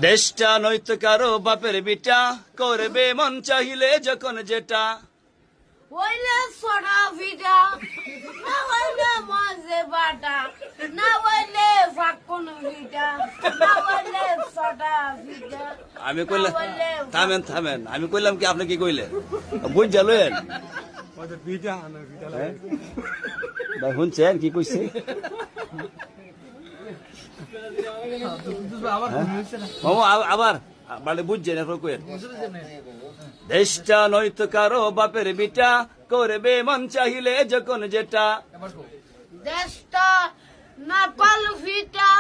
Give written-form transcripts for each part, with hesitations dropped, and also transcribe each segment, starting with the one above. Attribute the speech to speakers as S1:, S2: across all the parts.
S1: দেশটা নয়তো কারো বাপের বিটা, করবে মন চাহিলে যখন যেটা।
S2: হইলে সরা ভিডা, না হইলে মাঝে বাটা, না হইলে ফাঁকুন ভিডা, না হইলে সরা ভিডা।
S1: আমি কইলাম থামেন থামেন, আমি কইলাম কি আপনি কি কইলেন বুঝ জালেন ভাই শুনছেন কি কইছে? আবার মানে বুঝছেন এখন কইেন। দেশটা নয়তো কারো বাপের বিটা, করবে মন চাহিলে যখন যেটা।
S2: দেশটা না পাল ভিটা,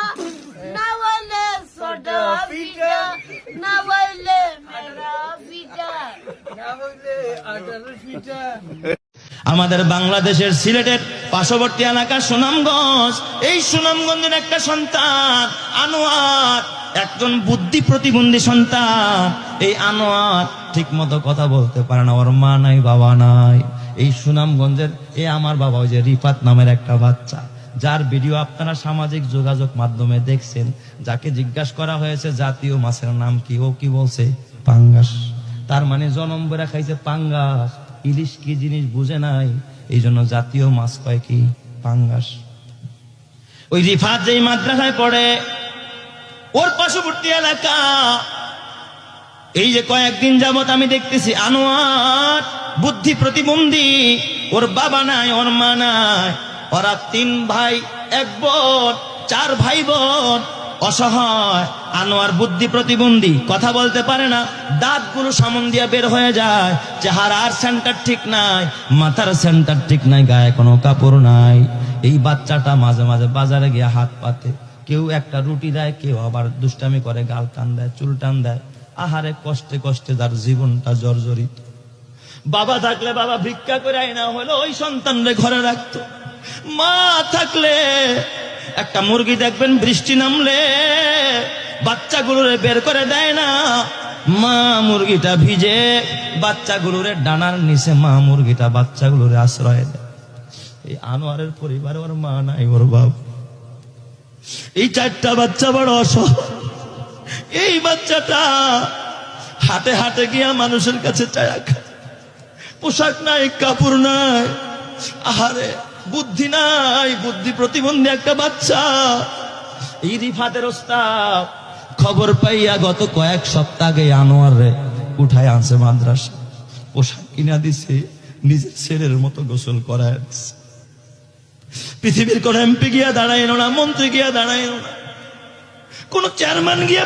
S2: না হইলে সরা ভিডা, না হইলে মেরা ভিডা, না হইলে আটার ভিডা।
S3: আমাদের বাংলাদেশের সিলেটের পার্শ্ববর্তী এলাকা সুনামগঞ্জ, এই সুনামগঞ্জের একটা সন্তান আনোয়ার, একজন বুদ্ধি প্রতিবন্ধী সন্তান। এই আনোয়ার ঠিক মতো কথা বলতে পারে না, ওর মা নাই বাবা নাই। এই সুনামগঞ্জের আমার বাবা ওই যে রিফাত নামের একটা বাচ্চা, যার ভিডিও আপনারা সামাজিক যোগাযোগ মাধ্যমে দেখছেন, যাকে জিজ্ঞাসা করা হয়েছে জাতীয় মাছের নাম কি, ও কি বলছে? পাঙ্গাস। তার মানে জনম বেড়া খাইছে পাঙ্গাস, ইলিশ কি জিনিস বুঝে নাই, এই জন্য জাতীয় মাছ কয় কি? পাঙ্গাস। ওই রিফাত যেই মাদ্রাসায় পড়ে, ওর পার্শ্ববর্তী এলাকা, এই যে কয়েকদিন যাবত আমি দেখতেছি আনোয়ার বুদ্ধি প্রতিবন্ধী, ওর বাবা নাই, ওর মা নাই, ওরা 3 ভাই 1 বোন, 4 ভাই বোন, অসহায়। আনোয়ার বুদ্ধি প্রতিবন্ধী, কথা বলতে পারে না, দাঁতগুলো সামন দিয়া বের হয়ে যায়, চেহারার সেন্টার ঠিক নাই, মাথার সেন্টার ঠিক নাই, গায়ে কোনো কাপড় নাই। এই বাচ্চাটা মাঝে মাঝে বাজারে গিয়ে হাত পাতে, কেউ একটা রুটি দেয়, কেউ আবার দুষ্টামি করে গাল টান দেয়, চুল টান দেয়। আহারে কষ্টে কষ্টে তার জীবনটা জর্জরিত। বাবা থাকলে বাবা ভিক্ষা করে আইনা হলো ওই সন্তানরে ঘরে রাখতো। মা থাকলে একটা মুরগি দেখবেন বৃষ্টি নামলে বাচ্চাগুলোরে বের করে দেয় না, মা মুরগিটা ভিজে বাচ্চাগুলোরে ডানার নিচে মা মুরগিটা বাচ্চাগুলোরে আশ্রয় দেয়। এই আনোয়ারের পরিবারে ওর মা নাই, ওর বাবা। এই 4টা বাচ্চা বড় অসহায়। এই বাচ্চাটা হাটে হাটে গিয়া মানুষের কাছে চায়া খায়, পোশাক নাই, কাপড় নাই, আহারে বুদ্ধি নাই, বুদ্ধি প্রতিবন্ধী একটা বাচ্চা। এই রিফাতের ওস্তাদ খবর পাইয়া গত কয়েক সপ্তাহ আগে আনোয়ারে উঠায় আনছে মাদ্রাসা, পোশাক কিনা দিছে, নিজের ছেলের মতো গোসল করায় দিছে। পৃথিবীর কোন এমপি গিয়া দাঁড়াইল না, মন্ত্রী গিয়া দাঁড়াইল না, কোন চেয়ারম্যান গিয়া